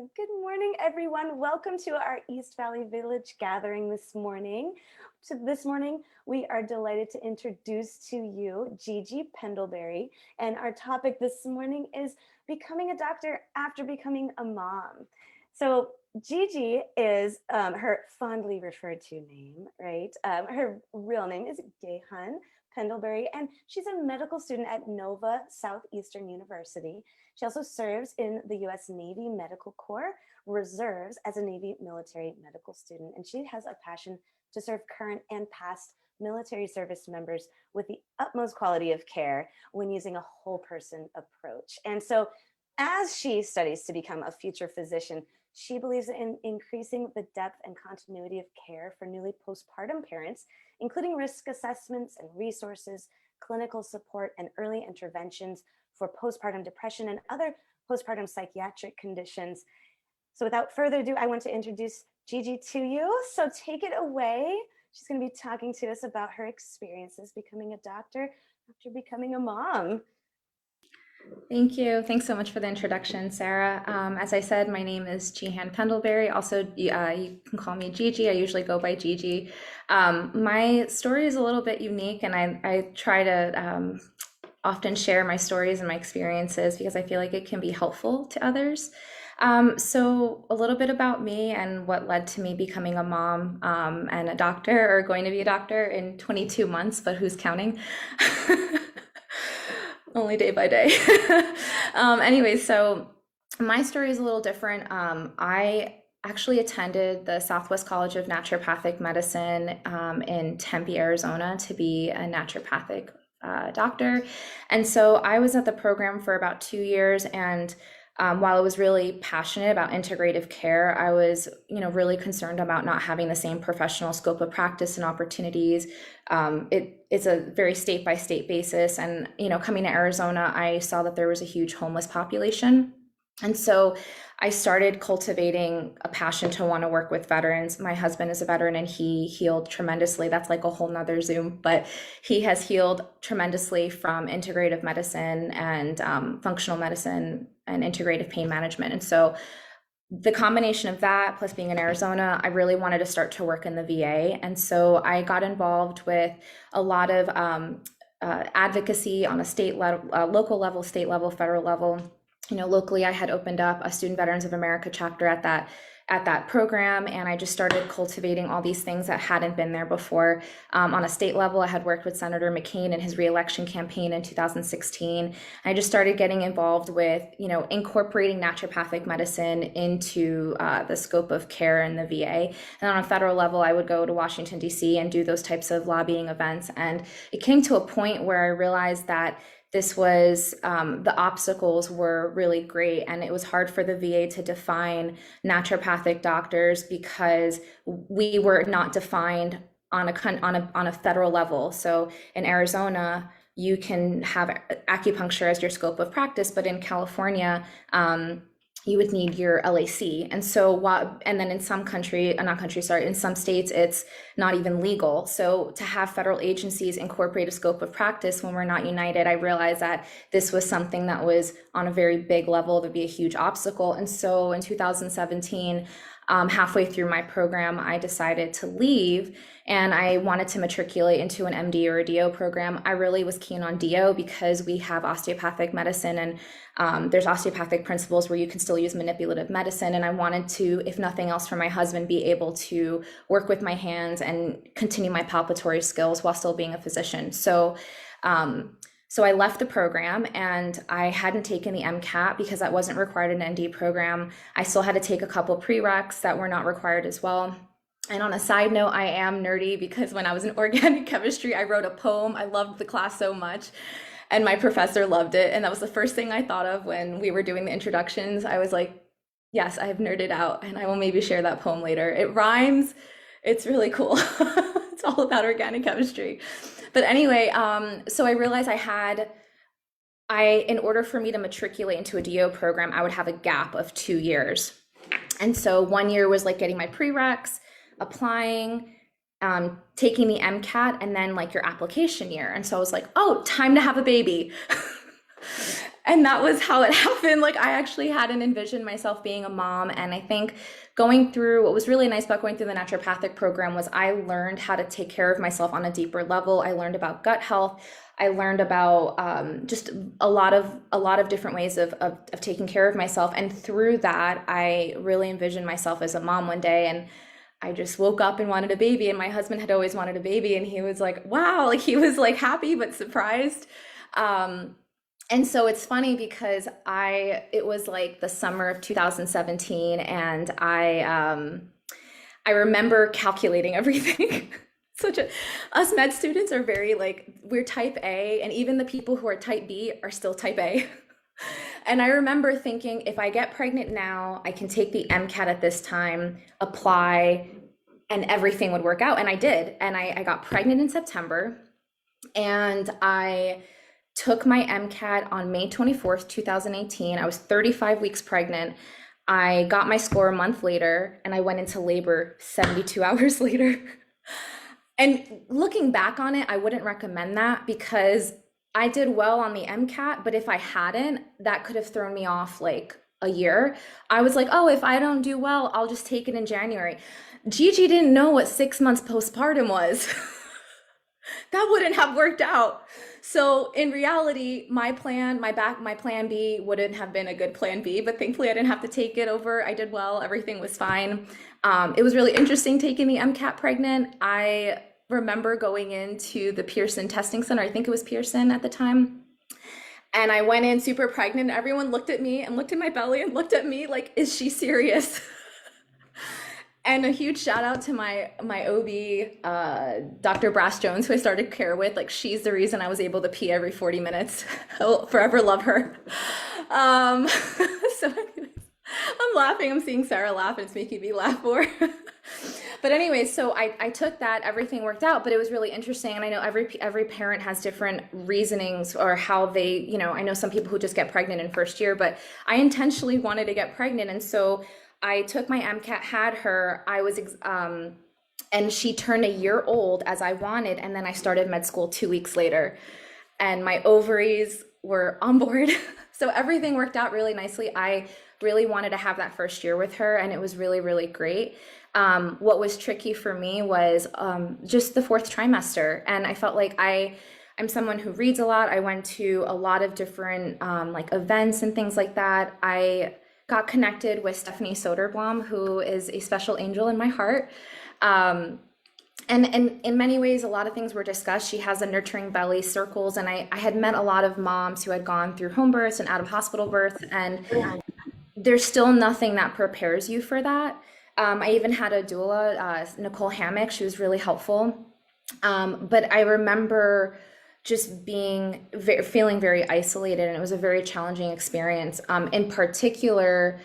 So good morning, everyone. Welcome to our East Valley Village gathering this morning. So this morning, we are delighted to introduce to you Gigi Pendlebury. And our topic this morning is becoming a doctor after becoming a mom. So Gigi is her fondly referred to name, right? Her real name is Gehan Pendlebury, and she's a medical student at Nova Southeastern University. She also serves in the U.S. Navy Medical Corps Reserves as a Navy military medical student, and she has a passion to serve current and past military service members with the utmost quality of care when using a whole person approach. And so as she studies to become a future physician, she believes in increasing the depth and continuity of care for newly postpartum parents, including risk assessments and resources, clinical support, and early interventions for postpartum depression and other postpartum psychiatric conditions. So without further ado, I want to introduce Gigi to you. So take it away. She's going to be talking to us about her experiences becoming a doctor after becoming a mom. Thank you. Thanks so much for the introduction, Sarah. As I said, my name is Gihan Pendlebury. Also, you can call me Gigi. I usually go by Gigi. My story is a little bit unique, and I try to often share my stories and my experiences because I feel like it can be helpful to others. So a little bit about me and what led to me becoming a mom and a doctor, or going to be a doctor in 22 months, but who's counting? Only day by day. Anyway, so my story is a little different. I actually attended the Southwest College of Naturopathic Medicine in Tempe, Arizona, to be a naturopathic doctor. And so I was at the program for about 2 years, and while I was really passionate about integrative care, I was, really concerned about not having the same professional scope of practice and opportunities. It's a very state by state basis, and coming to Arizona, I saw that there was a huge homeless population. And so I started cultivating a passion to want to work with veterans. My husband is a veteran and he healed tremendously. That's like a whole nother Zoom, but he has healed tremendously from integrative medicine and functional medicine and integrative pain management. And so the combination of that plus being in Arizona, I really wanted to start to work in the VA. And so I got involved with a lot of advocacy on a state level, local level, state level, federal level. Locally, I had opened up a Student Veterans of America chapter at that program, and I just started cultivating all these things that hadn't been there before. On a state level, I had worked with Senator McCain in his reelection campaign in 2016. I just started getting involved with, incorporating naturopathic medicine into the scope of care in the VA. And on a federal level, I would go to Washington, D.C. and do those types of lobbying events. And it came to a point where I realized that this was the obstacles were really great, and it was hard for the VA to define naturopathic doctors because we were not defined on a federal level. So in Arizona, you can have acupuncture as your scope of practice, but in California, you would need your LAC. And so and then in some in some states, it's not even legal. So to have federal agencies incorporate a scope of practice when we're not united, I realized that this was something that was on a very big level to be a huge obstacle. And so in 2017, halfway through my program, I decided to leave and I wanted to matriculate into an MD or a DO program. I really was keen on DO because we have osteopathic medicine and there's osteopathic principles where you can still use manipulative medicine. And I wanted to, if nothing else for my husband, be able to work with my hands and continue my palpatory skills while still being a physician. So I left the program and I hadn't taken the MCAT because that wasn't required in an ND program. I still had to take a couple prereqs that were not required as well. And on a side note, I am nerdy because when I was in organic chemistry, I wrote a poem. I loved the class so much and my professor loved it. And that was the first thing I thought of when we were doing the introductions. I was like, yes, I have nerded out and I will maybe share that poem later. It rhymes. It's really cool. It's all about organic chemistry. But anyway, so I realized in order for me to matriculate into a DO program, I would have a gap of 2 years. And so 1 year was like getting my prereqs, applying, taking the MCAT, and then like your application year. And so I was like, oh, time to have a baby. And that was how it happened. Like I actually hadn't envisioned myself being a mom. And I think going through what was really nice about going through the naturopathic program was I learned how to take care of myself on a deeper level. I learned about gut health. I learned about just a lot of different ways of taking care of myself. And through that, I really envisioned myself as a mom one day. And I just woke up and wanted a baby. And my husband had always wanted a baby. And he was like, wow, like he was like happy but surprised. Um, and so it's funny because it was like the summer of 2017, and I remember calculating everything. Us med students are very like, we're type A, and even the people who are type B are still type A. And I remember thinking, if I get pregnant now, I can take the MCAT at this time, apply, and everything would work out. And I did. And I got pregnant in September, and I took my MCAT on May 24th, 2018. I was 35 weeks pregnant. I got my score a month later, and I went into labor 72 hours later. And looking back on it, I wouldn't recommend that because I did well on the MCAT, but if I hadn't, that could have thrown me off like a year. I was like, oh, if I don't do well, I'll just take it in January. Gigi didn't know what 6 months postpartum was. That wouldn't have worked out. So in reality, my plan B wouldn't have been a good plan B, but thankfully I didn't have to take it over. I did well, everything was fine. It was really interesting taking the MCAT pregnant. I remember going into the Pearson testing center. I think it was Pearson at the time. And I went in super pregnant. Everyone looked at me and looked at my belly and looked at me like, is she serious? And a huge shout out to my OB, Dr. Brass Jones, who I started care with. Like she's the reason I was able to pee every 40 minutes. I'll forever love her. Um, so anyways, I'm laughing. I'm seeing Sarah laugh, and it's making me laugh more. But anyway, so I took that, everything worked out, but it was really interesting. And I know every parent has different reasonings or how they, I know some people who just get pregnant in first year, but I intentionally wanted to get pregnant. And so I took my MCAT, had her, and she turned a year old as I wanted. And then I started med school 2 weeks later, and my ovaries were on board. So everything worked out really nicely. I really wanted to have that first year with her, and it was really, really great. What was tricky for me was just the fourth trimester. And I felt like I'm someone who reads a lot. I went to a lot of different like events and things like that. I got connected with Stephanie Soderblom, who is a special angel in my heart. And in many ways, a lot of things were discussed. She has a nurturing belly circles, and I had met a lot of moms who had gone through home births and out of hospital births, and there's still nothing that prepares you for that. I even had a doula, Nicole Hammock. She was really helpful. But I remember just feeling very isolated, and it was a very challenging experience. In particular,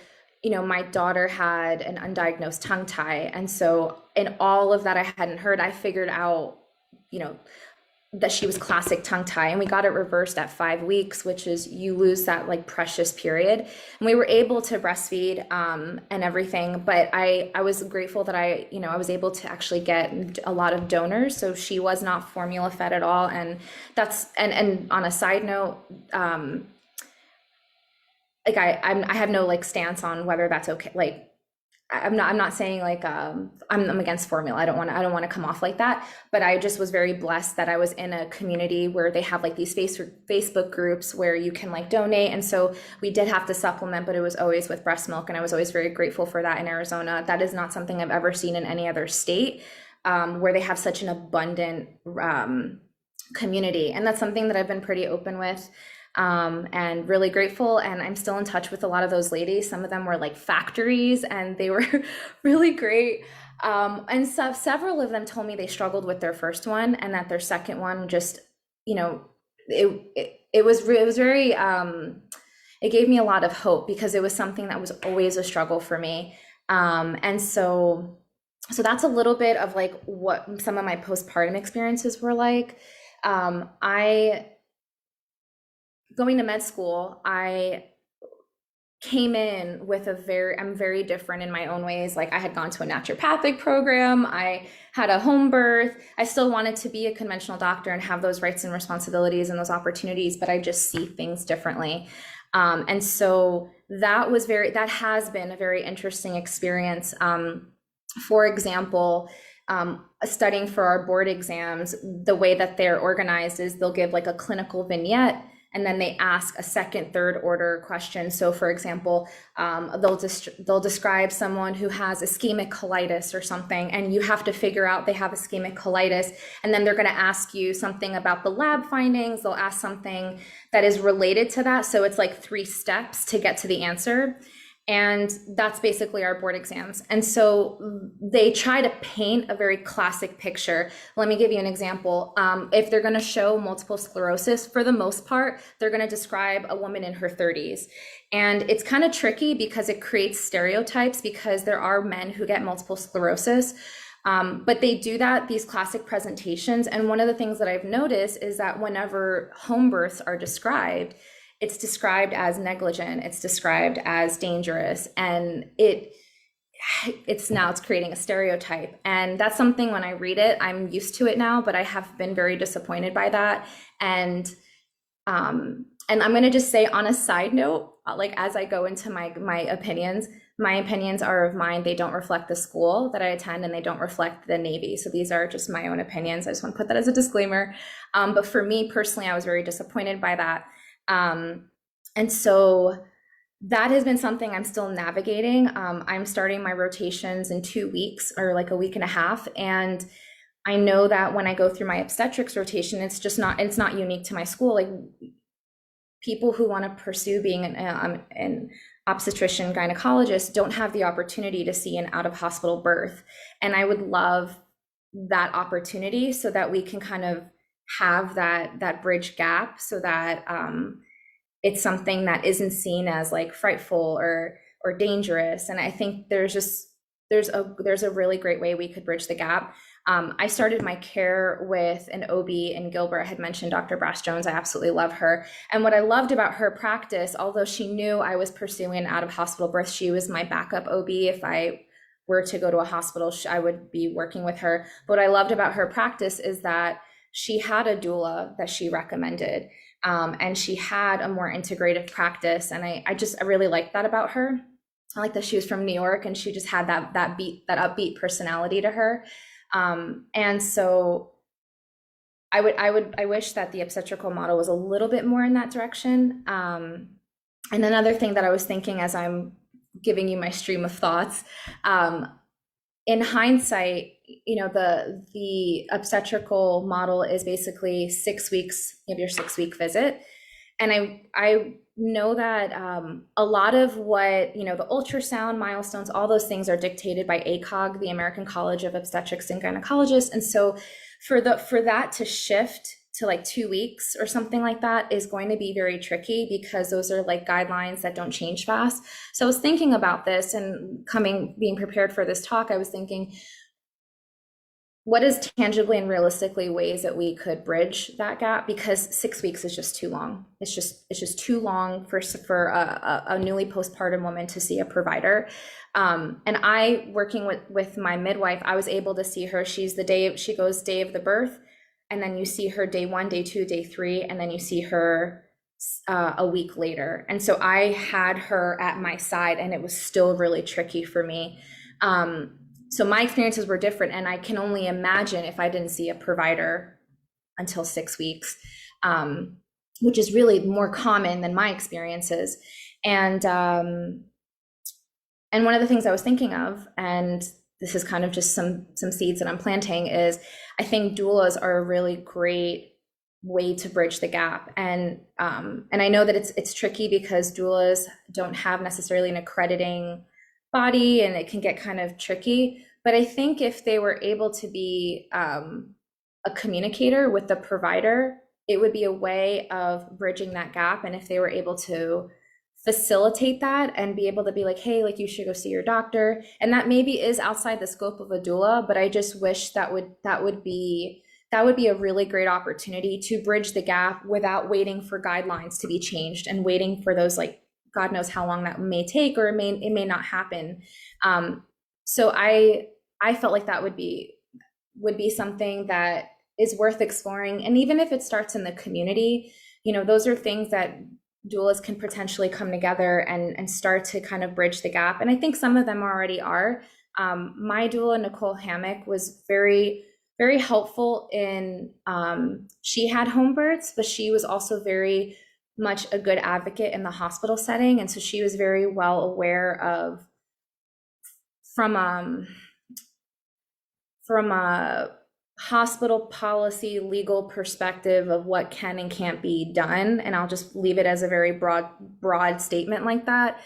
my daughter had an undiagnosed tongue tie. And so in all of that I hadn't heard, I figured out, that she was classic tongue tie, and we got it reversed at 5 weeks, which is you lose that like precious period. And we were able to breastfeed and everything, but I was grateful that I was able to actually get a lot of donors. So she was not formula fed at all. And and on a side note, like I have no like stance on whether that's okay. Like I'm not saying like I'm against formula. I don't want to come off like that, but I just was very blessed that I was in a community where they have like these Facebook groups where you can like donate. And so we did have to supplement, but it was always with breast milk, and I was always very grateful for that in Arizona. That is not something I've ever seen in any other state, where they have such an abundant community. And that's something that I've been pretty open with. And really grateful. And I'm still in touch with a lot of those ladies. Some of them were like factories, and they were really great. And so several of them told me they struggled with their first one, and that their second one just, it was very, it gave me a lot of hope, because it was something that was always a struggle for me. And so that's a little bit of like what some of my postpartum experiences were like. Going to med school, I came in with I'm very different in my own ways. Like I had gone to a naturopathic program, I had a home birth. I still wanted to be a conventional doctor and have those rights and responsibilities and those opportunities, but I just see things differently. And so that has been a very interesting experience. For example, studying for our board exams, the way that they're organized is they'll give like a clinical vignette and then they ask a second, third order question. So for example, they'll describe someone who has ischemic colitis or something, and you have to figure out they have ischemic colitis. And then they're going to ask you something about the lab findings. They'll ask something that is related to that. So it's like 3 steps to get to the answer. And that's basically our board exams. And so they try to paint a very classic picture. Let me give you an example. If they're going to show multiple sclerosis, for the most part, they're going to describe a woman in her 30s. And it's kind of tricky because it creates stereotypes, because there are men who get multiple sclerosis. But they do these classic presentations. And one of the things that I've noticed is that whenever home births are described, it's described as negligent, it's described as dangerous, and it's creating a stereotype. And that's something, when I read it, I'm used to it now, but I have been very disappointed by that. And I'm going to just say, on a side note, like as I go into my opinions are of mine. They don't reflect the school that I attend, and they don't reflect the Navy. So these are just my own opinions. I just want to put that as a disclaimer. But for me personally, I was very disappointed by that. And so that has been something I'm still navigating. I'm starting my rotations in 2 weeks, or like a week and a half. And I know that when I go through my obstetrics rotation, it's not unique to my school. Like people who want to pursue being an obstetrician gynecologist don't have the opportunity to see an out of hospital birth. And I would love that opportunity so that we can kind of have that bridge gap, so that it's something that isn't seen as like frightful or dangerous. And I think there's a really great way we could bridge the gap. I started my care with an OB in Gilbert. I had mentioned Dr. Brass Jones. I absolutely love her. And what I loved about her practice, although she knew I was pursuing an out of hospital birth, she was my backup OB. If I were to go to a hospital, I would be working with her. But what I loved about her practice is that she had a doula that she recommended, and she had a more integrative practice. And I really liked that about her. I like that she was from New York, and she just had that upbeat personality to her. And so I wish that the obstetrical model was a little bit more in that direction. And another thing that I was thinking as I'm giving you my stream of thoughts, in hindsight, the obstetrical model is basically 6 weeks, you have your 6-week visit. And I know that a lot of what, the ultrasound milestones, all those things are dictated by ACOG, the American College of Obstetrics and Gynecologists. And so for that to shift to like 2 weeks or something like that is going to be very tricky, because those are like guidelines that don't change fast. So I was thinking about this, and being prepared for this talk, I was thinking, what is tangibly and realistically ways that we could bridge that gap? Because 6 weeks is just too long. It's just too long for a newly postpartum woman to see a provider. And I, working with my midwife, I was able to see her. She goes day of the birth, and then you see her day 1, day 2, day 3, and then you see her a week later. And so I had her at my side, and it was still really tricky for me. So my experiences were different, and I can only imagine if I didn't see a provider until 6 weeks, which is really more common than my experiences. And one of the things I was thinking of, and this is kind of just some seeds that I'm planting, is I think doulas are a really great way to bridge the gap. And I know that it's tricky because doulas don't have necessarily an accrediting body, and it can get kind of tricky. But I think if they were able to be a communicator with the provider, it would be a way of bridging that gap. And if they were able to facilitate that and be able to be like, hey, like you should go see your doctor, and that maybe is outside the scope of a doula, but I just wish that would be a really great opportunity to bridge the gap without waiting for guidelines to be changed and waiting for those like God knows how long that may take, or it may not happen. So I felt like that would be something that is worth exploring. And even if it starts in the community, those are things that doulas can potentially come together and start to kind of bridge the gap. And I think some of them already are. My doula, Nicole Hammock, was very, very helpful in, she had home births, but she was also very much a good advocate in the hospital setting. And so she was very well aware of, from a hospital policy legal perspective, of what can and can't be done. And I'll just leave it as a very broad statement like that.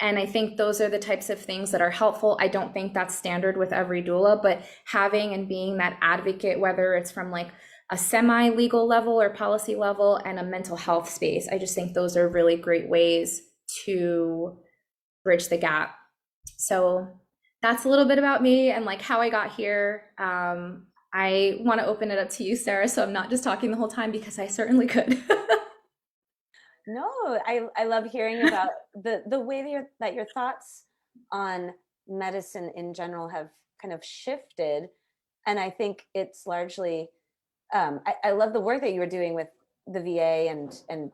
And I think those are the types of things that are helpful. I don't think that's standard with every doula, but having and being that advocate, whether it's from like a semi-legal level or policy level, and a mental health space, I just think those are really great ways to bridge the gap. So that's a little bit about me and like how I got here. I want to open it up to you, Sarah, so I'm not just talking the whole time, because I certainly could. No, I love hearing about the way that your thoughts on medicine in general have kind of shifted. And I think it's largely, I love the work that you were doing with the VA and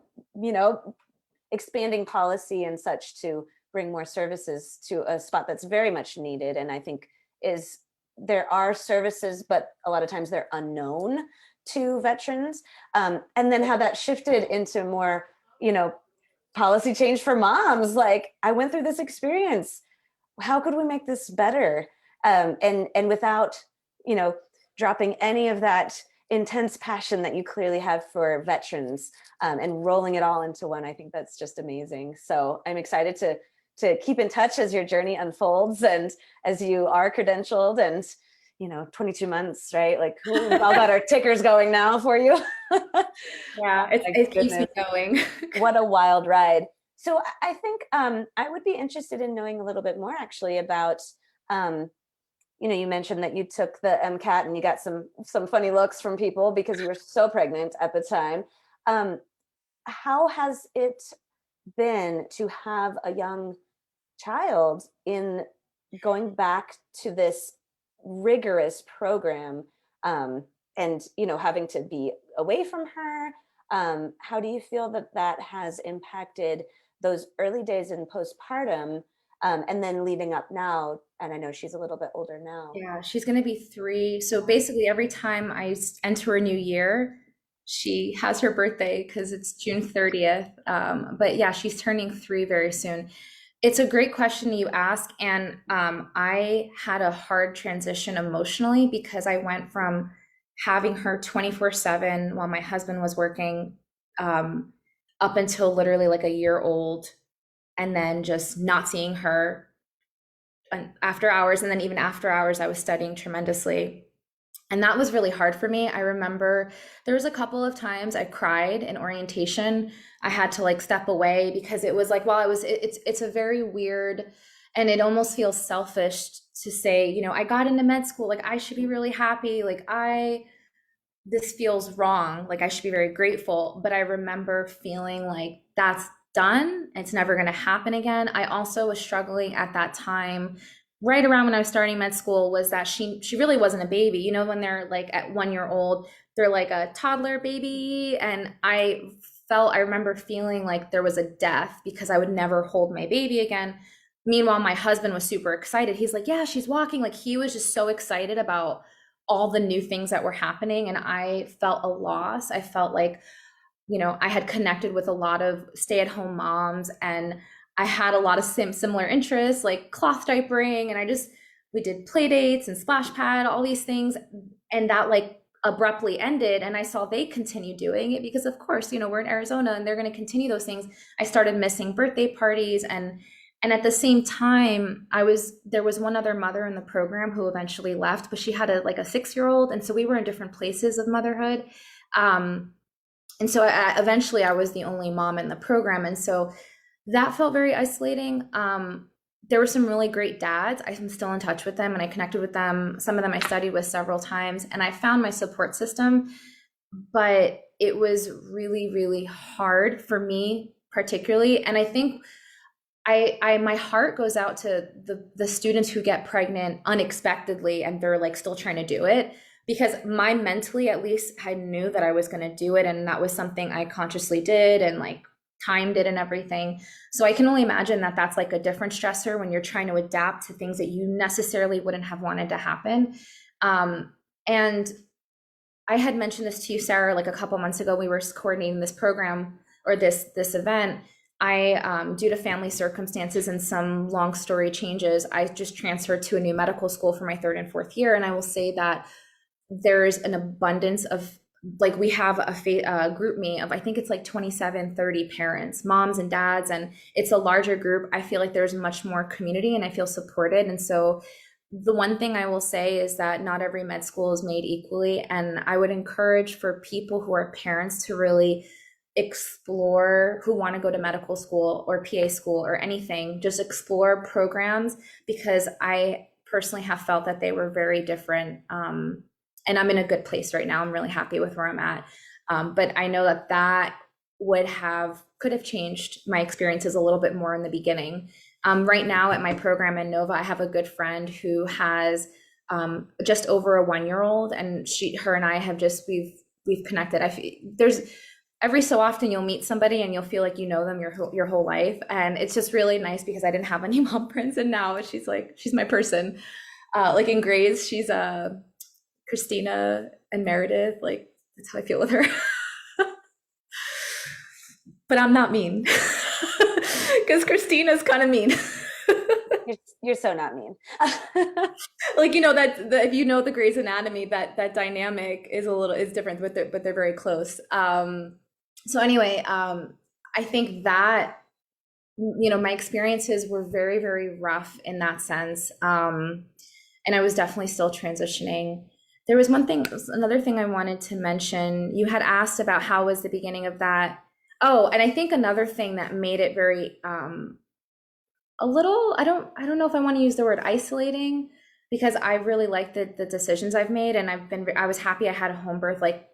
expanding policy and such to bring more services to a spot that's very much needed. And I think there are services, but a lot of times they're unknown to veterans. And then how that shifted into more, policy change for moms. Like, I went through this experience. How could we make this better? And without, dropping any of that intense passion that you clearly have for veterans, and rolling it all into one. I think that's just amazing. So I'm excited to keep in touch as your journey unfolds and as you are credentialed and, 22 months, right? Like, we've all got our tickers going now for you. Yeah, it keeps me going. What a wild ride. So I think I would be interested in knowing a little bit more actually about, you mentioned that you took the MCAT and you got some funny looks from people because you were so pregnant at the time. How has it been to have a young child in going back to this rigorous program, and having to be away from her? How do you feel that has impacted those early days in postpartum, and then leading up now? And I know she's a little bit older now. Yeah, she's going to be 3. So basically, every time I enter a new year, she has her birthday because it's June 30th. But yeah, she's turning 3 very soon. It's a great question you ask. And I had a hard transition emotionally, because I went from having her 24/7 while my husband was working, up until literally like a year old, and then just not seeing her after hours. And then even after hours, I was studying tremendously. And that was really hard for me. I remember there was a couple of times I cried in orientation. I had to like step away because it was like, it's a very weird, and it almost feels selfish to say, I got into med school, like I should be really happy. Like this feels wrong. Like I should be very grateful. But I remember feeling like that's done. It's never going to happen again. I also was struggling at that time, right around when I was starting med school, was that she really wasn't a baby. When they're like at 1 year old, they're like a toddler baby. And I remember feeling like there was a death because I would never hold my baby again. Meanwhile, my husband was super excited. He's like, yeah, she's walking. Like, he was just so excited about all the new things that were happening. And I felt a loss. I felt like, I had connected with a lot of stay-at-home moms, and I had a lot of similar interests, like cloth diapering, and we did play dates and splash pad, all these things. And that like abruptly ended, and I saw they continue doing it because of course, we're in Arizona and they're going to continue those things. I started missing birthday parties, and at the same time, there was one other mother in the program who eventually left, but she had a 6-year-old. And so we were in different places of motherhood. And so eventually I was the only mom in the program. And so that felt very isolating. There were some really great dads. I'm still in touch with them and I connected with them. Some of them I studied with several times, and I found my support system, but it was really, really hard for me particularly. And I think my heart goes out to the students who get pregnant unexpectedly and they're like still trying to do it, because my mentally at least I knew that I was going to do it, and that was something I consciously did and like timed it and everything. So I can only imagine that that's like a different stressor when you're trying to adapt to things that you necessarily wouldn't have wanted to happen. And I had mentioned this to you, Sarah, like a couple months ago. We were coordinating this program or this event. Due to family circumstances and some long story changes, I just transferred to a new medical school for my third and fourth year. And I will say that there's an abundance of, like, we have a group me of, I think it's like 27, 30 parents, moms and dads, and it's a larger group. I feel like there's much more community and I feel supported. And so the one thing I will say is that not every med school is made equally. And I would encourage for people who are parents to really explore, who want to go to medical school or PA school or anything, just explore programs, because I personally have felt that they were very different. And I'm in a good place right now. I'm really happy with where I'm at. But I know that that could have changed my experiences a little bit more in the beginning. Right now at my program in Nova, I have a good friend who has just over a 1-year-old, and her and I have just, we've connected. There's every so often you'll meet somebody and you'll feel like you know them your whole life. And it's just really nice because I didn't have any mom friends, and now she's my person. Like in grades, she's Christina and Meredith. Like, that's how I feel with her. But I'm not mean, because Christina's kind of mean. You're so not mean. Like, you know, that if you know the Grey's Anatomy, that dynamic is different, but they're very close. So anyway, I think that, you know, my experiences were very, very rough in that sense. And I was definitely still transitioning. There was another thing I wanted to mention. You had asked about how was the beginning of that. Oh, and I think another thing that made it very, a little, I don't know if I want to use the word isolating, because I really like the decisions I've made, and I was happy I had a home birth. Like,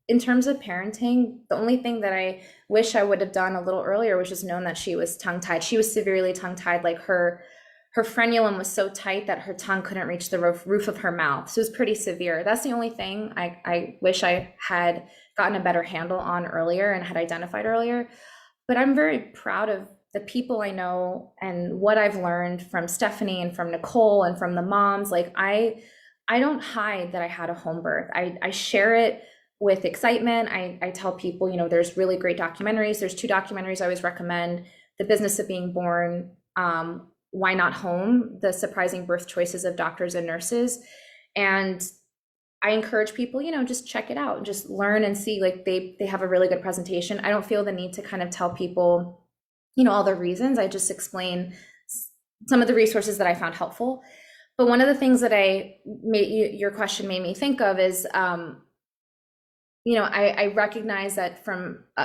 in terms of parenting, the only thing that I wish I would have done a little earlier was just known that she was tongue-tied. She was severely tongue-tied. Like, her frenulum was so tight that her tongue couldn't reach the roof of her mouth. So it was pretty severe. That's the only thing I wish I had gotten a better handle on earlier and had identified earlier. But I'm very proud of the people I know and what I've learned from Stephanie and from Nicole and from the moms. Like, I don't hide that I had a home birth. I share it with excitement. I tell people, you know, there's really great documentaries. There's 2 documentaries I always recommend: The Business of Being Born, Why Not Home? The Surprising Birth Choices of Doctors and Nurses. And I encourage people, you know, just check it out, just learn and see. Like, they have a really good presentation. I don't feel the need to kind of tell people, you know, all the reasons. I just explain some of the resources that I found helpful. But one of the things that your question made me think of is, you know, I recognize that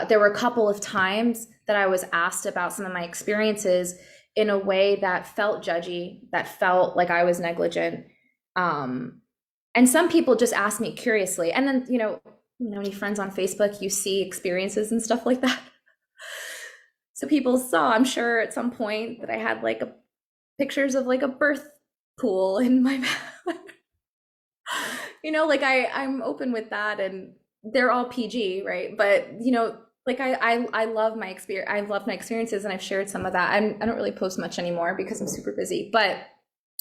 there were a couple of times that I was asked about some of my experiences in a way that felt judgy, that felt like I was negligent. And some people just asked me curiously. And then, you know, any friends on Facebook, you see experiences and stuff like that. So people saw, I'm sure at some point, that I had like pictures of like a birth pool in my mouth. You know, like I'm open with that, and they're all PG, right? But, you know, like I love my experience. I love my experiences, and I've shared some of that. I don't really post much anymore because I'm super busy, but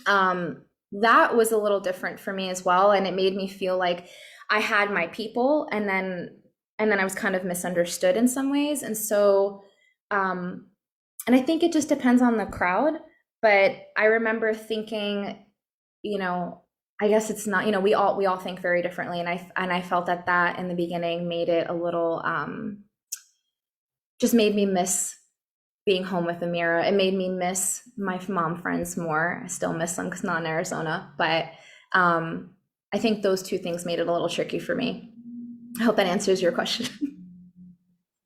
that was a little different for me as well, and it made me feel like I had my people, and then I was kind of misunderstood in some ways. And so and I think it just depends on the crowd, but I remember thinking, you know, I guess it's not, you know, we all think very differently, and I felt that in the beginning made it a little just made me miss being home with Amira. It made me miss my mom friends more. I still miss them because not in Arizona, but I think those 2 things made it a little tricky for me. I hope that answers your question.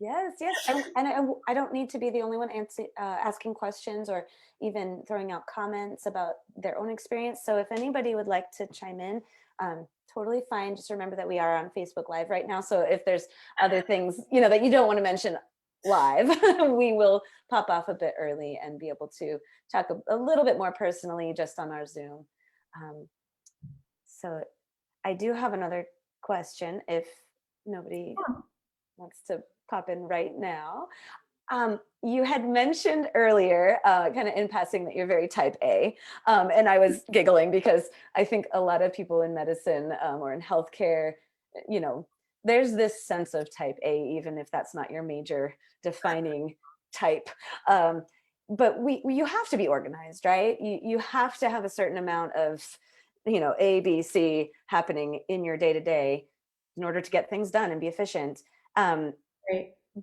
Yes, yes. And I don't need to be the only one asking questions or even throwing out comments about their own experience. So if anybody would like to chime in, totally fine. Just remember that we are on Facebook Live right now. So if there's other things, you know, that you don't want to mention, live, we will pop off a bit early and be able to talk a little bit more personally just on our Zoom. Um, so I do have another question if nobody wants to pop in right now. You had mentioned earlier, kind of in passing, that you're very type A. And I was giggling because I think a lot of people in medicine or in healthcare, you know, there's this sense of type A, even if that's not your major defining type. But you have to be organized, right? You have to have a certain amount of, A, B, C happening in your day to day in order to get things done and be efficient. Right.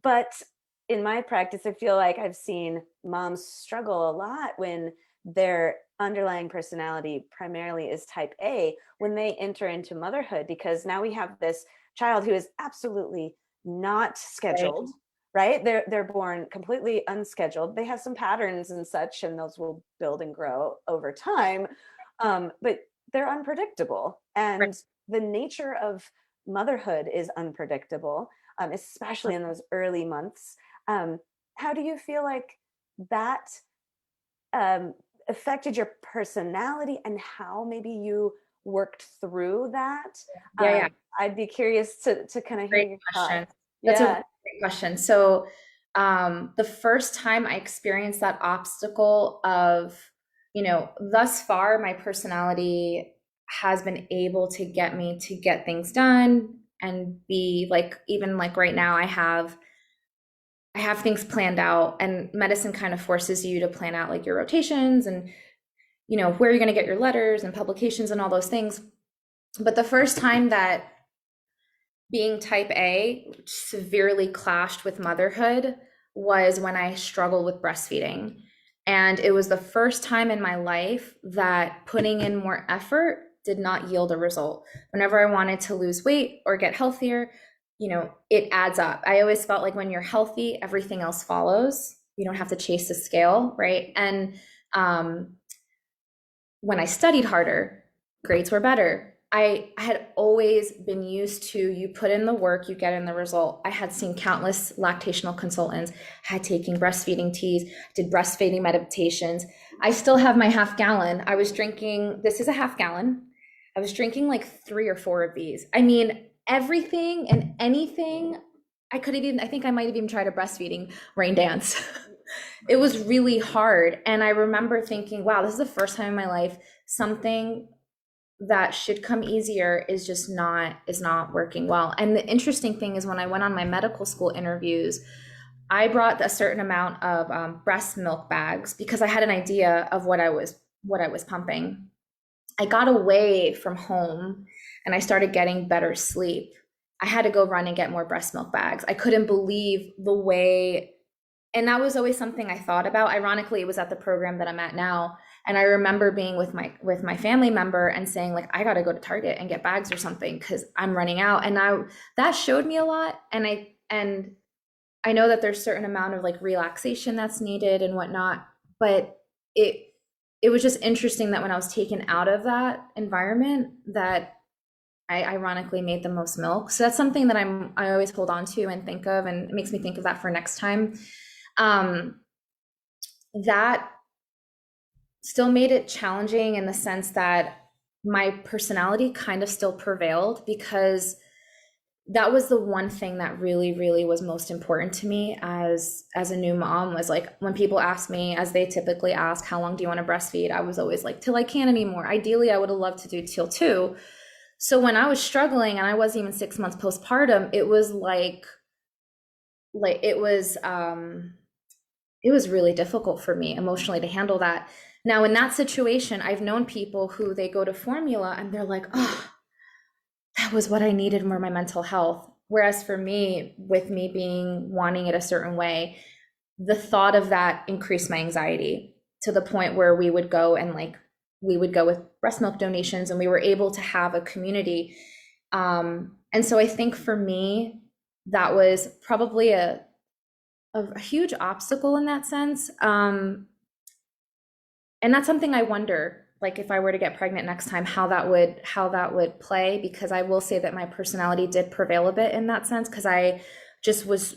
But in my practice, I feel like I've seen moms struggle a lot when their underlying personality primarily is type A when they enter into motherhood, because now we have this child who is absolutely not Right. scheduled, right? They're born completely unscheduled. They have some patterns and such, and those will build and grow over time. But they're unpredictable. Right. And the nature of motherhood is unpredictable, especially in those early months. How do you feel like that affected your personality, and how maybe you worked through that? Yeah, yeah. I'd be curious to kind of hear Great your question. thoughts. That's a really Yeah. great question. So, the first time I experienced that obstacle of, thus far, my personality has been able to get me to get things done and be like, even like right now, I have things planned out, and medicine kind of forces you to plan out like your rotations and, where you're going to get your letters and publications and all those things. But the first time that being type A severely clashed with motherhood was when I struggled with breastfeeding. And it was the first time in my life that putting in more effort did not yield a result. Whenever I wanted to lose weight or get healthier, it adds up. I always felt like when you're healthy, everything else follows. You don't have to chase the scale, right? And when I studied harder, grades were better. I had always been used to, you put in the work, you get in the result. I had seen countless lactational consultants, had taken breastfeeding teas, did breastfeeding meditations. I still have my half gallon. I was drinking, this is a half gallon. I was drinking like 3 or 4 of these. I mean, everything and anything. I think I might have even tried a breastfeeding rain dance. It was really hard. And I remember thinking, wow, this is the first time in my life something that should come easier is not working well. And the interesting thing is, when I went on my medical school interviews, I brought a certain amount of breast milk bags because I had an idea of what I was pumping. I got away from home and I started getting better sleep. I had to go run and get more breast milk bags. I couldn't believe the way, and that was always something I thought about. Ironically, it was at the program that I'm at now. And I remember being with my family member and saying, like, I got to go to Target and get bags or something because I'm running out. And that showed me a lot. And I know that there's a certain amount of like relaxation that's needed and whatnot, but it was just interesting that when I was taken out of that environment, that I ironically made the most milk. So that's something that I always hold on to and think of, and it makes me think of that for next time. That still made it challenging in the sense that my personality kind of still prevailed, because that was the one thing that really, really was most important to me as a new mom, was like, when people ask me, as they typically ask, how long do you want to breastfeed? I was always like, till I can't anymore. Ideally, I would have loved to do till 2. So when I was struggling and I wasn't even 6 months postpartum, it was it was really difficult for me emotionally to handle that. Now, in that situation, I've known people who they go to formula and they're like, oh, that was what I needed for my mental health. Whereas for me, with me wanting it a certain way, the thought of that increased my anxiety to the point where we would go with breast milk donations, and we were able to have a community. And so I think for me, that was probably a huge obstacle in that sense. And that's something I wonder, like, if I were to get pregnant next time, how that would play, because I will say that my personality did prevail a bit in that sense, because I just was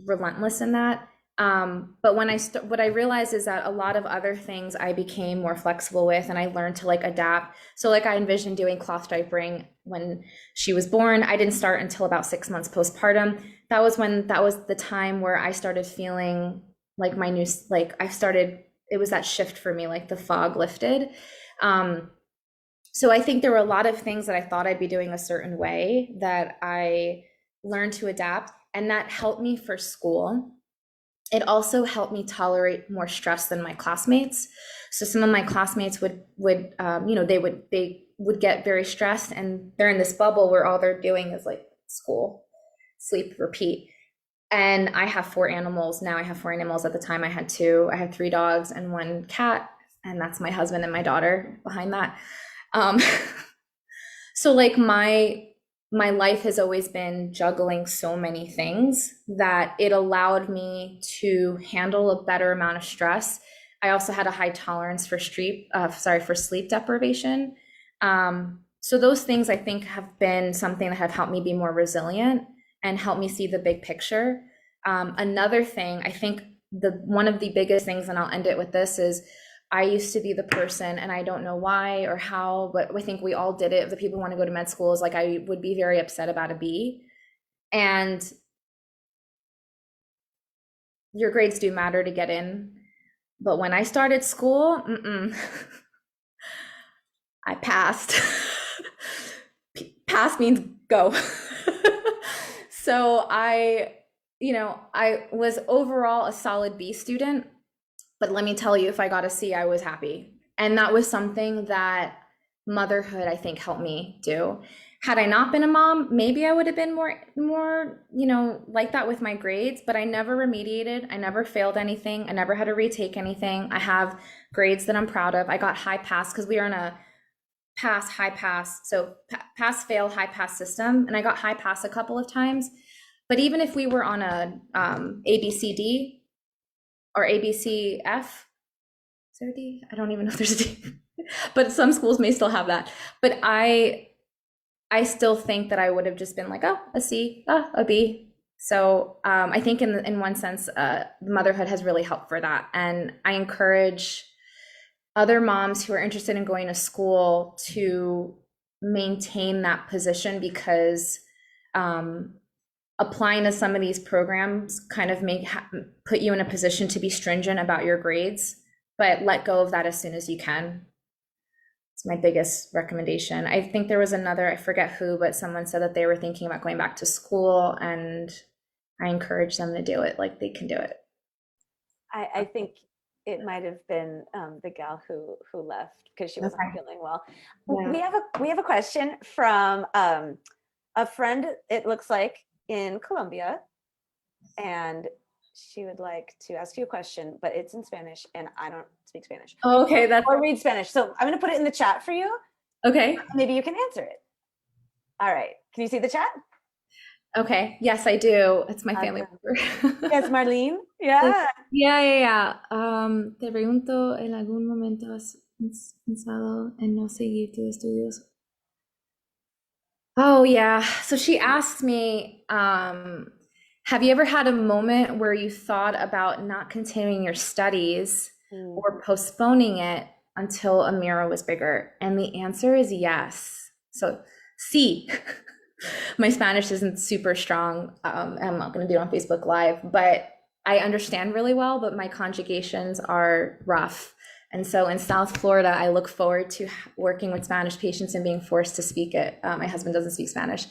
relentless in that. But what I realized is that a lot of other things I became more flexible with, and I learned to like adapt. So like I envisioned doing cloth diapering when she was born. I didn't start until about 6 months postpartum. That was the time where I started feeling like it was that shift for me, like the fog lifted. Um, so I think there were a lot of things that I thought I'd be doing a certain way that I learned to adapt, and that helped me for school. It also helped me tolerate more stress than my classmates. So some of my classmates they would get very stressed, and they're in this bubble where all they're doing is like school, sleep, repeat. And I have four animals now. I have four animals. At the time I had two. I had three dogs and one cat, and that's my husband and my daughter behind that. Um, so like my life has always been juggling so many things that it allowed me to handle a better amount of stress. I also had a high tolerance for sleep deprivation. So those things I think have been something that have helped me be more resilient and help me see the big picture. Another thing, I think one of the biggest things, and I'll end it with this, is I used to be the person, and I don't know why or how, but I think we all did it. The people who want to go to med school is like, I would be very upset about a B. And your grades do matter to get in. But when I started school, I passed. Pass means go. So I was overall a solid B student. But let me tell you, if I got a C, I was happy. And that was something that motherhood, I think, helped me do. Had I not been a mom, maybe I would have been more, like that with my grades, but I never remediated. I never failed anything. I never had to retake anything. I have grades that I'm proud of. I got high pass because we are in a pass, high pass. So pass, fail, high pass system. And I got high pass a couple of times. But even if we were on a ABCD, or ABCF. Is there a D? I don't even know if there's a D. But some schools may still have that. But I still think that I would have just been like, oh, a C, a B. So I think in one sense, motherhood has really helped for that. And I encourage other moms who are interested in going to school to maintain that position, because applying to some of these programs kind of put you in a position to be stringent about your grades, but let go of that as soon as you can. It's my biggest recommendation. I think there was another, I forget who, but someone said that they were thinking about going back to school, and I encourage them to do it. Like, they can do it. I think it might have been the gal who left because she wasn't feeling well. Yeah. We have a question from a friend, it looks like, in Colombia, and she would like to ask you a question, but it's in Spanish, and I don't speak Spanish. Oh, okay, or read Spanish. So I'm going to put it in the chat for you. Okay. Maybe you can answer it. All right. Can you see the chat? Okay. Yes, I do. It's my family member. Yes, Marlene. Yeah. Yeah. Te pregunto, ¿en algún momento has pensado en no seguir tus estudios? Oh, yeah. So she asked me, have you ever had a moment where you thought about not continuing your studies or postponing it until Amira was bigger? And the answer is yes. So, sí. My Spanish isn't super strong. I'm not going to do it on Facebook Live, but I understand really well, but my conjugations are rough. And so in South Florida, I look forward to working with Spanish patients and being forced to speak it. My husband doesn't speak Spanish.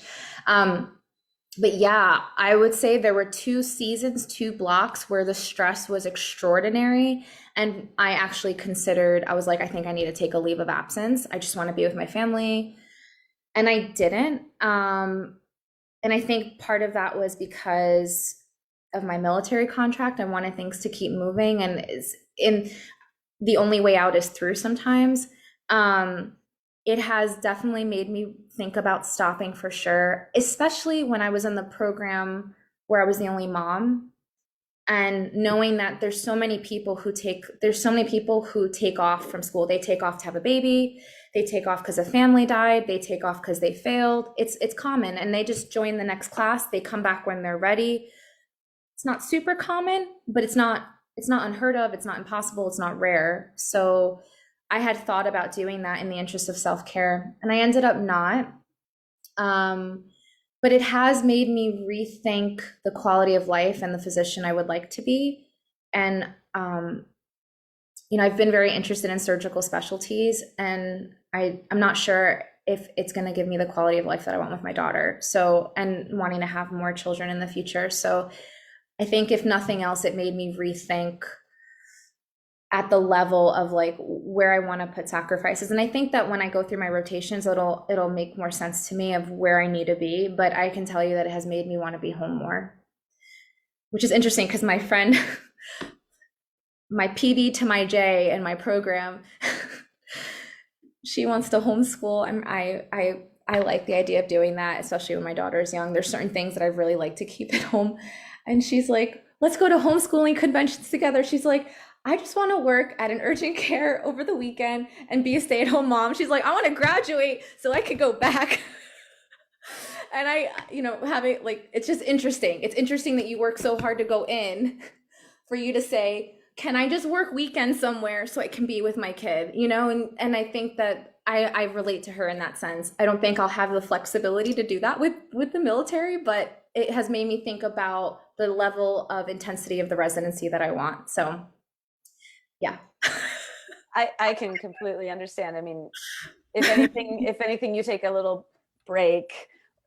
But yeah, I would say there were 2 seasons, 2 blocks where the stress was extraordinary. And I actually I was like, I think I need to take a leave of absence. I just want to be with my family. And I didn't. And I think part of that was because of my military contract. I wanted things to keep moving, and the only way out is through sometimes. It has definitely made me think about stopping for sure, especially when I was in the program where I was the only mom, and knowing that there's so many people who take off from school. They take off to have a baby, they take off because a family died, they take off because they failed. It's common, and they just join the next class. They come back when they're ready. not super common, but it's not unheard of, it's not impossible, it's not rare. So I had thought about doing that in the interest of self-care, and I ended up not. Um, but it has made me rethink the quality of life and the physician I would like to be. And I've been very interested in surgical specialties, and I'm not sure if it's going to give me the quality of life that I want with my daughter. So, and wanting to have more children in the future. So I think if nothing else, it made me rethink at the level of like where I want to put sacrifices. And I think that when I go through my rotations, it'll make more sense to me of where I need to be. But I can tell you that it has made me want to be home more, which is interesting because my friend, my PD to my J in my program, she wants to homeschool, and I like the idea of doing that, especially when my daughter is young. There's certain things that I really like to keep at home. And she's like, let's go to homeschooling conventions together. She's like, I just want to work at an urgent care over the weekend and be a stay-at-home mom. She's like, I want to graduate so I could go back. And having like, it's just interesting. It's interesting that you work so hard to go in for you to say, can I just work weekends somewhere so I can be with my kid, And I think that I relate to her in that sense. I don't think I'll have the flexibility to do that with the military, but it has made me think about the level of intensity of the residency that I want. So yeah. I can completely understand. I mean, if anything, you take a little break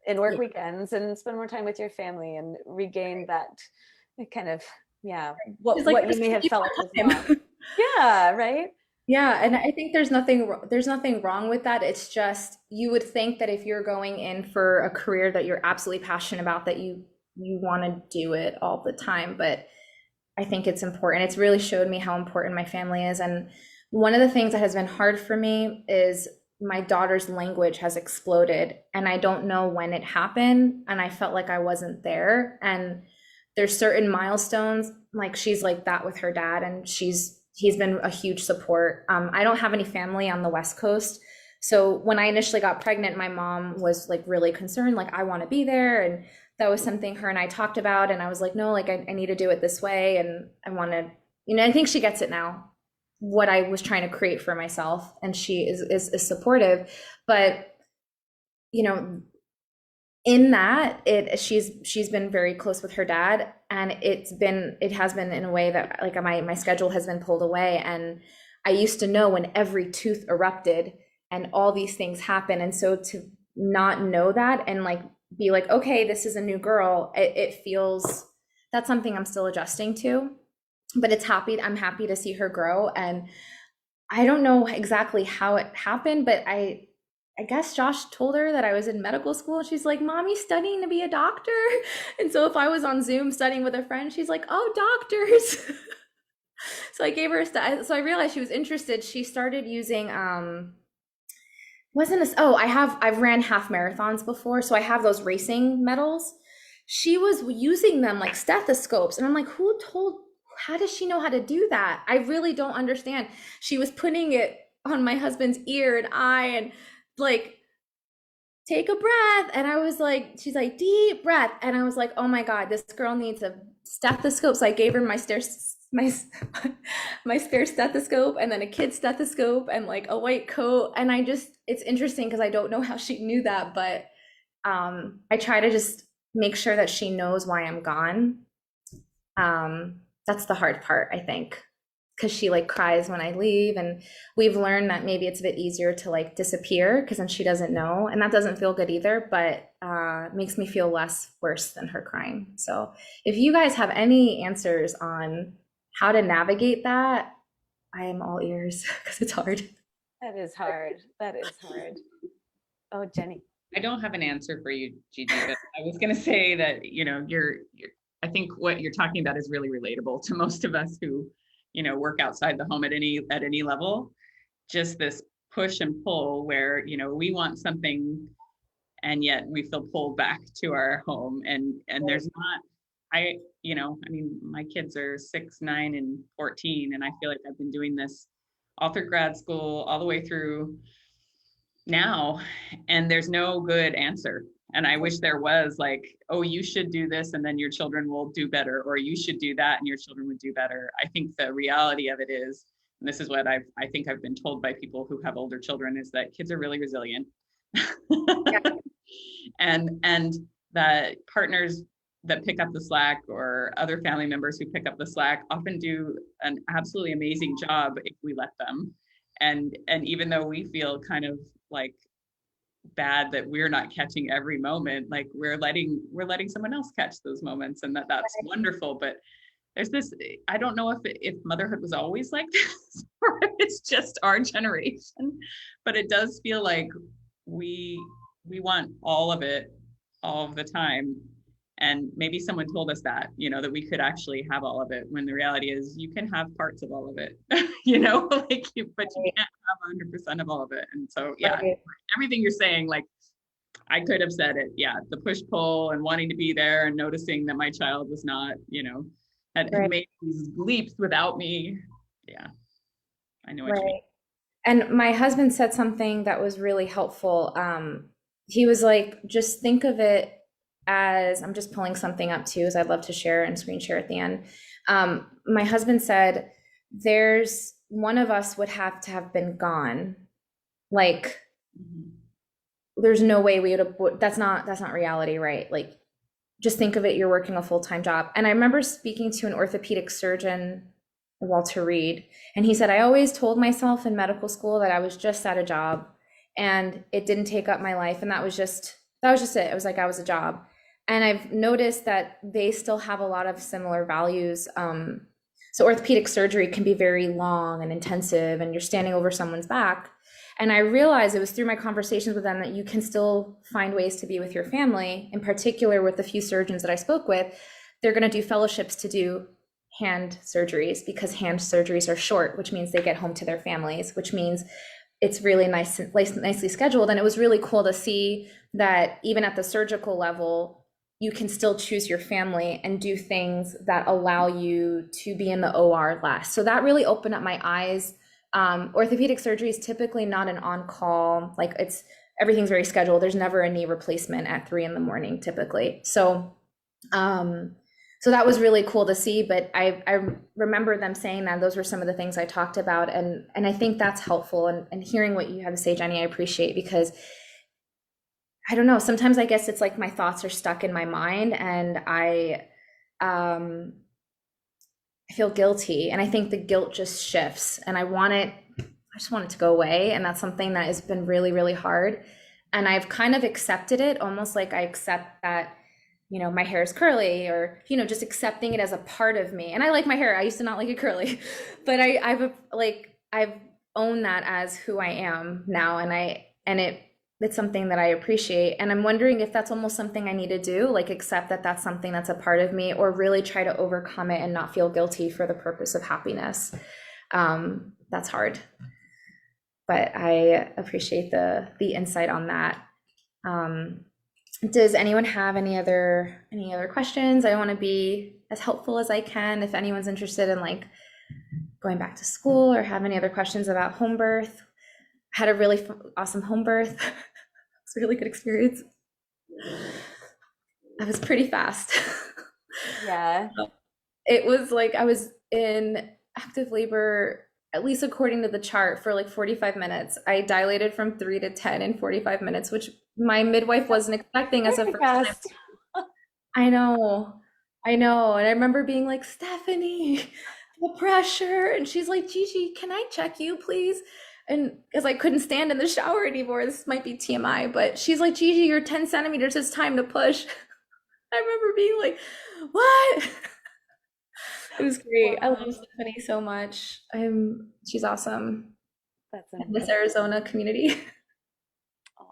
and work weekends and spend more time with your family and regain that kind of, what you may have felt as well. Yeah, right. Yeah, and I think there's nothing wrong with that. It's just you would think that if you're going in for a career that you're absolutely passionate about, that you want to do it all the time. But I think it's important. It's really showed me how important my family is. And one of the things that has been hard for me is my daughter's language has exploded, and I don't know when it happened, and I felt like I wasn't there. And there's certain milestones, like she's like that with her dad, and he's been a huge support. I don't have any family on the West Coast. So when I initially got pregnant, my mom was like really concerned, like I want to be there. And that was something her and I talked about. And I was like, no, like I need to do it this way. And I want to, I think she gets it now, what I was trying to create for myself. And she is supportive. But, in that she's been very close with her dad, and it has been in a way that like my schedule has been pulled away. And I used to know when every tooth erupted and all these things happen. And so to not know that and like be like, okay, this is a new girl, it feels, that's something I'm still adjusting to. But I'm happy to see her grow. And I don't know exactly how it happened, but I guess Josh told her that I was in medical school. She's like, Mommy's studying to be a doctor. And so if I was on Zoom studying with a friend, she's like, oh, doctors. So I gave her so I realized she was interested. She started using, I've ran half marathons before. So I have those racing medals. She was using them like stethoscopes. And I'm like, how does she know how to do that? I really don't understand. She was putting it on my husband's ear and eye and like, take a breath. And I was like, she's like, deep breath. And I was like, oh my God, this girl needs a stethoscope. So I gave her my spare stethoscope, and then a kid's stethoscope, and like a white coat. And it's interesting because I don't know how she knew that, but I try to just make sure that she knows why I'm gone. That's the hard part, I think, because she like cries when I leave, and we've learned that maybe it's a bit easier to like disappear because then she doesn't know, and that doesn't feel good either, but makes me feel worse than her crying. So if you guys have any answers on how to navigate that, I am all ears because it's hard. That is hard. Oh, Jenny. I don't have an answer for you, Gigi, but I was going to say that, I think what you're talking about is really relatable to most of us who, work outside the home at any level. Just this push and pull where, we want something and yet we feel pulled back to our home, and there's not, my kids are 6, 9, and 14, and I feel like I've been doing this all through grad school, all the way through now, and there's no good answer. And I wish there was like, oh, you should do this and then your children will do better, or you should do that and your children would do better. I think the reality of it is, and this is what I think I've been told by people who have older children, is that kids are really resilient. Yeah. and that partners that pick up the slack, or other family members who pick up the slack, often do an absolutely amazing job if we let them. And even though we feel kind of like bad that we're not catching every moment, like we're letting someone else catch those moments, and that's wonderful. But there's this, I don't know if motherhood was always like this or if it's just our generation, but it does feel like we want all of it all of the time. And maybe someone told us that, that we could actually have all of it, when the reality is you can have parts of all of it, but you can't have 100% of all of it. And so, yeah, everything you're saying, like, I could have said it. Yeah. The push pull and wanting to be there and noticing that my child was not, had made these leaps without me. Yeah. I know what you mean. And my husband said something that was really helpful. He was like, just think of it as, I'm just pulling something up too, as I'd love to share and screen share at the end. My husband said, there's one of us would have to have been gone. Like, there's no way we would have, that's not reality, right? Like, just think of it, you're working a full-time job. And I remember speaking to an orthopedic surgeon, Walter Reed, and he said, I always told myself in medical school that I was just at a job and it didn't take up my life. And that was just it. It was like I was a job. And I've noticed that they still have a lot of similar values. So orthopedic surgery can be very long and intensive, and you're standing over someone's back. And I realized it was through my conversations with them that you can still find ways to be with your family. In particular, with the few surgeons that I spoke with, they're going to do fellowships to do hand surgeries, because hand surgeries are short, which means they get home to their families, which means it's really nicely scheduled. And it was really cool to see that even at the surgical level, you can still choose your family and do things that allow you to be in the OR less. So that really opened up my eyes. Orthopedic surgery is typically not an on-call, like everything's very scheduled. There's never a knee replacement at 3 a.m. typically. So that was really cool to see. But I remember them saying that those were some of the things I talked about. And I think that's helpful. And hearing what you have to say, Jenny, I appreciate, because I don't know, sometimes I guess it's like my thoughts are stuck in my mind, and I feel guilty, and I think the guilt just shifts, and I just want it to go away. And that's something that has been really, really hard. And I've kind of accepted it, almost like I accept that, my hair is curly, or, just accepting it as a part of me. And I like my hair. I used to not like it curly, but I've owned that as who I am now. And it's something that I appreciate. And I'm wondering if that's almost something I need to do, like accept that that's something that's a part of me, or really try to overcome it and not feel guilty for the purpose of happiness. That's hard, but I appreciate the insight on that. Does anyone have any other questions? I want to be as helpful as I can. If anyone's interested in like going back to school or have any other questions about home birth. Had a really awesome home birth. It's a really good experience. I was pretty fast. Yeah. It was like I was in active labor, at least according to the chart, for like 45 minutes. I dilated from 3 to 10 in 45 minutes, which my midwife wasn't expecting as a first time. I know. And I remember being like, Stephanie, the pressure. And she's like, Gigi, can I check you, please? And because I couldn't stand in the shower anymore, this might be TMI, but she's like, Gigi, you're 10 centimeters, it's time to push. I remember being like, what? It was great. Wow. I love Stephanie so much. She's awesome. That's in this Arizona community. Oh,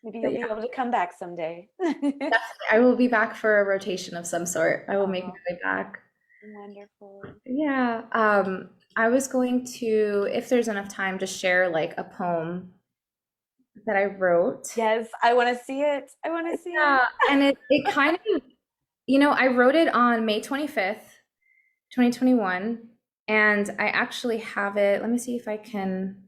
maybe you'll be able to come back someday. I will be back for a rotation of some sort. I will make my way back. Wonderful. Yeah. I was going to, if there's enough time, just share like a poem that I wrote. Yes, I want to see it. Yeah, and it kind of, I wrote it on May 25th, 2021, and I actually have it. Let me see if I can,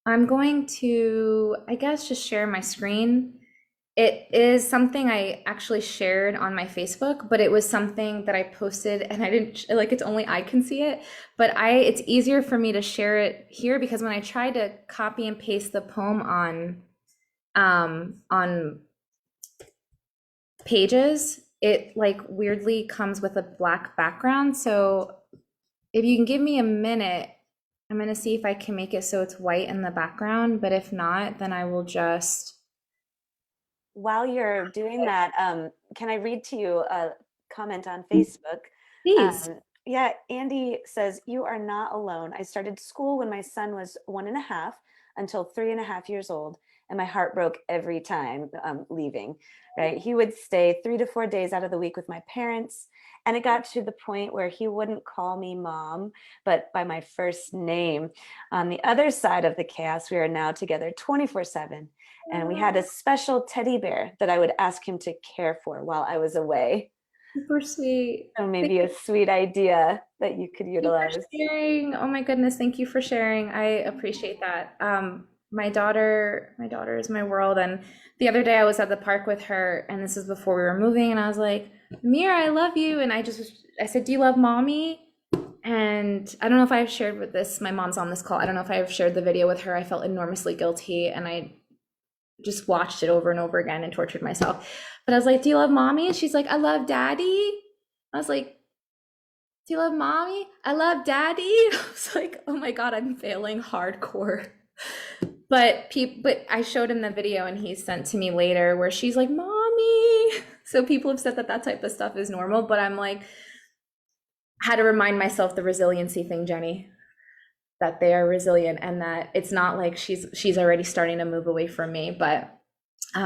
I'm going to, I guess, just share my screen. It is something I actually shared on my Facebook, but it was something that I posted and I didn't like, it's only I can see it, but it's easier for me to share it here because when I try to copy and paste the poem on Pages, it like weirdly comes with a black background. So if you can give me a minute, I'm gonna see if I can make it so it's white in the background, but if not, then I will just. While you're doing that, can I read to you a comment on Facebook? Please. Yeah, Andy says, "You are not alone. I started school when my son was 1.5 until 3.5 years old, and my heart broke every time leaving, right? He would stay 3 to 4 days out of the week with my parents, and it got to the point where he wouldn't call me mom, but by my first name. On the other side of the chaos, we are now together 24/7. And we had a special teddy bear that I would ask him to care for while I was away." Super sweet. So maybe a sweet idea that you could Thank you utilize. for sharing. Oh my goodness, thank you for sharing. I appreciate that. My daughter is my world. And the other day I was at the park with her, and this is before we were moving, and I was like, Mira, I love you. And I said, do you love mommy? And I don't know if I've shared with this, my mom's on this call. I don't know if I've shared the video with her. I felt enormously guilty, and I just watched it over and over again and tortured myself. But I was like, do you love mommy? And she's like, I love daddy. I was like, do you love mommy? I love daddy. I was like, oh my God, I'm failing hardcore. But I showed him the video and he sent to me later where she's like, mommy. So people have said that type of stuff is normal, but I'm like, I had to remind myself the resiliency thing, Jenny, that they are resilient and that it's not like she's already starting to move away from me, but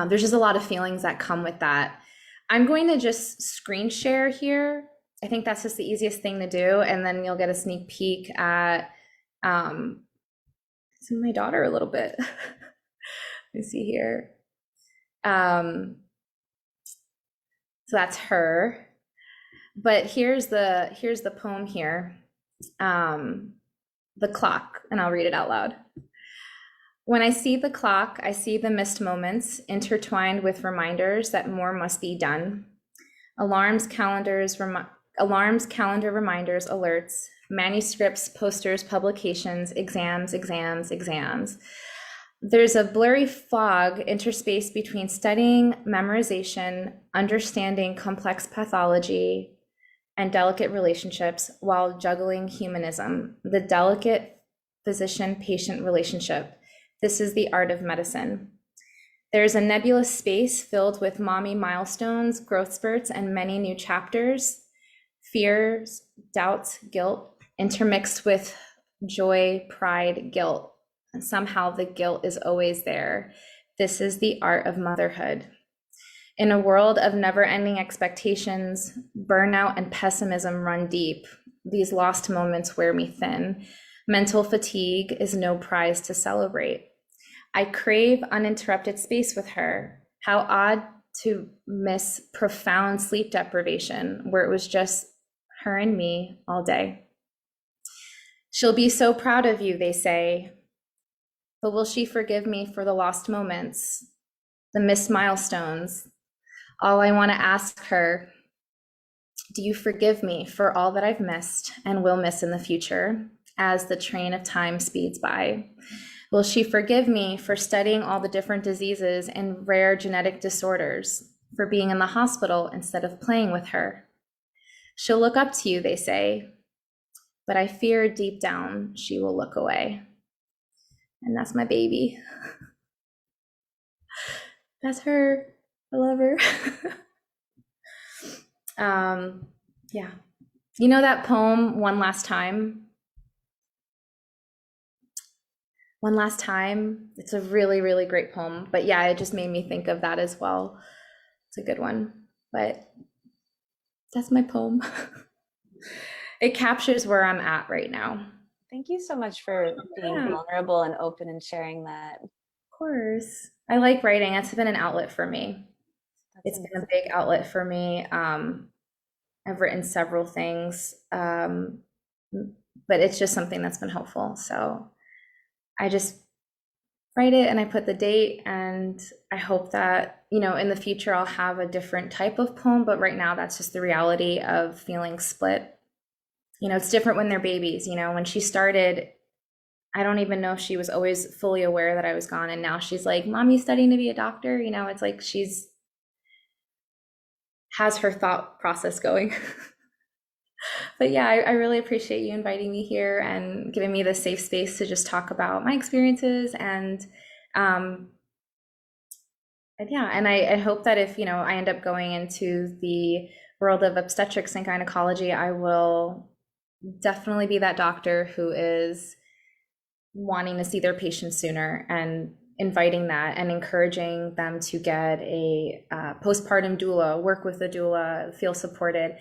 there's just a lot of feelings that come with that. I'm going to just screen share here. I think that's just the easiest thing to do, and then you'll get a sneak peek at my daughter a little bit. Let me see here. So that's her. But here's the poem here. The clock, and I'll read it out loud. When I see the clock, I see the missed moments intertwined with reminders that more must be done. Alarms, calendar reminders, alerts, manuscripts, posters, publications, exams. There's a blurry fog interspaced between studying memorization, understanding complex pathology, and delicate relationships while juggling humanism, the delicate physician-patient relationship. This is the art of medicine. There's a nebulous space filled with mommy milestones, growth spurts, and many new chapters, fears, doubts, guilt, intermixed with joy, pride, guilt. And somehow the guilt is always there. This is the art of motherhood. In a world of never-ending expectations, burnout and pessimism run deep. These lost moments wear me thin. Mental fatigue is no prize to celebrate. I crave uninterrupted space with her. How odd to miss profound sleep deprivation where it was just her and me all day. She'll be so proud of you, they say, but will she forgive me for the lost moments, the missed milestones? All I want to ask her, do you forgive me for all that I've missed and will miss in the future as the train of time speeds by? Will she forgive me for studying all the different diseases and rare genetic disorders, for being in the hospital instead of playing with her? She'll look up to you, they say, but I fear deep down she will look away. And that's my baby. That's her. I love her. Yeah. You know that poem, One Last Time? One Last Time. It's a really, really great poem. But yeah, it just made me think of that as well. It's a good one. But that's my poem. It captures where I'm at right now. Thank you so much for being vulnerable and open and sharing that. Of course. I like writing. It's been an outlet for me. It's been a big outlet for me. I've written several things, but it's just something that's been helpful. So I just write it and I put the date, and I hope that, in the future I'll have a different type of poem, but right now that's just the reality of feeling split. It's different when they're babies. When she started, I don't even know if she was always fully aware that I was gone, and now she's like, "Mommy's studying to be a doctor." It's like she's has her thought process going. But yeah, I really appreciate you inviting me here and giving me the safe space to just talk about my experiences, um, and yeah, and I hope that if, I end up going into the world of obstetrics and gynecology, I will definitely be that doctor who is wanting to see their patients sooner and inviting that and encouraging them to get a postpartum doula, work with a doula, feel supported.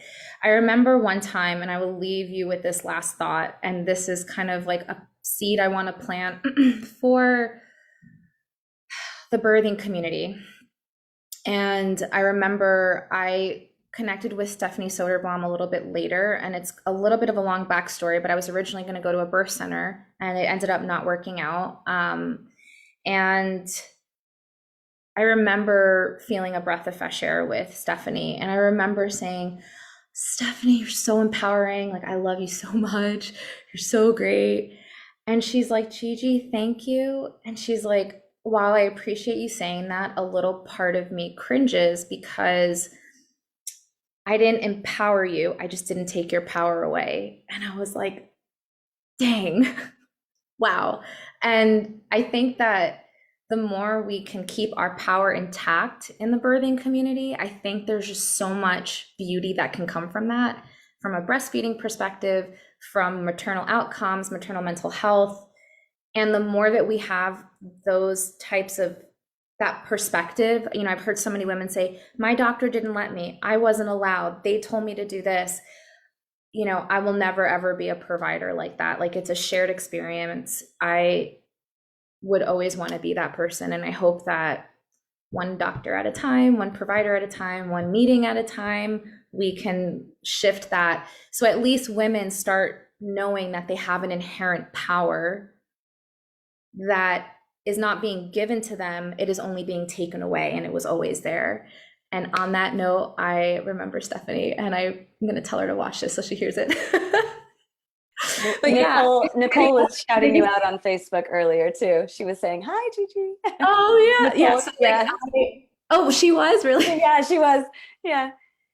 I remember one time, and I will leave you with this last thought, and this is kind of like a seed I want to plant for the birthing community. And I remember I connected with Stephanie Soderblom a little bit later, and it's a little bit of a long backstory, but I was originally going to go to a birth center and it ended up not working out. And I remember feeling a breath of fresh air with Stephanie. And I remember saying, "Stephanie, you're so empowering. Like, I love you so much. You're so great." And she's like, "Gigi, thank you." And she's like, "While I appreciate you saying that, a little part of me cringes because I didn't empower you. I just didn't take your power away." And I was like, dang, wow. And I think that the more we can keep our power intact in the birthing community, I think there's just so much beauty that can come from that, from a breastfeeding perspective, from maternal outcomes, maternal mental health. And the more that we have those types of that perspective, I've heard so many women say, "My doctor didn't let me. I wasn't allowed. They told me to do this." I will never, ever be a provider like that. Like, it's a shared experience. I would always want to be that person. And I hope that one doctor at a time, one provider at a time, one meeting at a time, we can shift that. So at least women start knowing that they have an inherent power that is not being given to them. It is only being taken away, and it was always there. And on that note, I remember Stephanie, and I'm going to tell her to watch this so she hears it. But yeah. Nicole was shouting you out on Facebook earlier too. She was saying, "Hi, Gigi." Oh yeah. Nicole, Yeah. So, yeah. Oh, she was really? Yeah, she was. Yeah.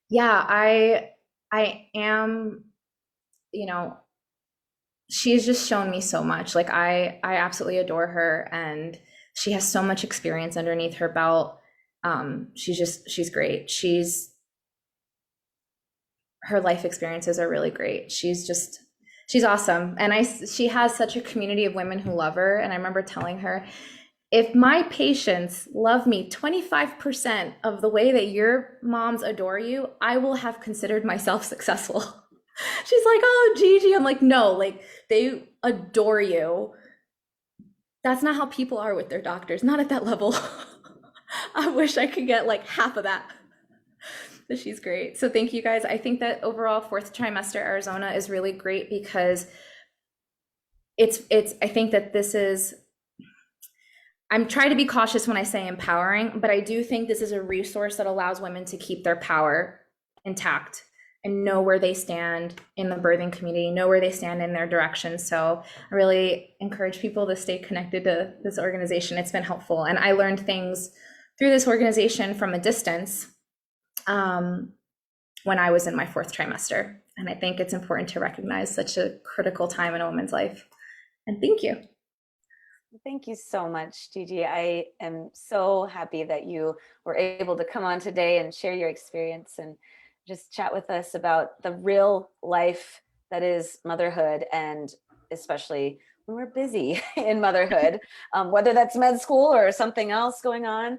Yeah. I am, she's just shown me so much. Like, I absolutely adore her, and she has so much experience underneath her belt. She's great. Her life experiences are really great. She's awesome. And she has such a community of women who love her. And I remember telling her, "If my patients love me 25% of the way that your moms adore you, I will have considered myself successful." She's like, "Oh, Gigi." I'm like, "No, like, they adore you. That's not how people are with their doctors, not at that level." I wish I could get like half of that. But she's great. So thank you guys. I think that overall fourth trimester Arizona is really great because I think that this is, I'm trying to be cautious when I say empowering, but I do think this is a resource that allows women to keep their power intact and know where they stand in the birthing community, know where they stand in their direction. So I really encourage people to stay connected to this organization. It's been helpful. And I learned things through this organization from a distance when I was in my fourth trimester. And I think it's important to recognize such a critical time in a woman's life. And thank you. Thank you so much, Gigi. I am so happy that you were able to come on today and share your experience and just chat with us about the real life that is motherhood, and especially when we're busy in motherhood, whether that's med school or something else going on.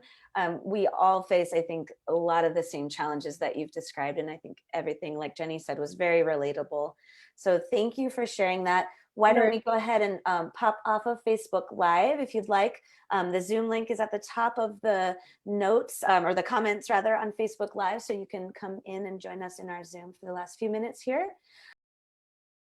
We all face, I think, a lot of the same challenges that you've described. And I think everything, like Jenny said, was very relatable. So thank you for sharing that. Why don't we go ahead and pop off of Facebook Live if you'd like. The Zoom link is at the top of the notes, or the comments rather, on Facebook Live. So you can come in and join us in our Zoom for the last few minutes here.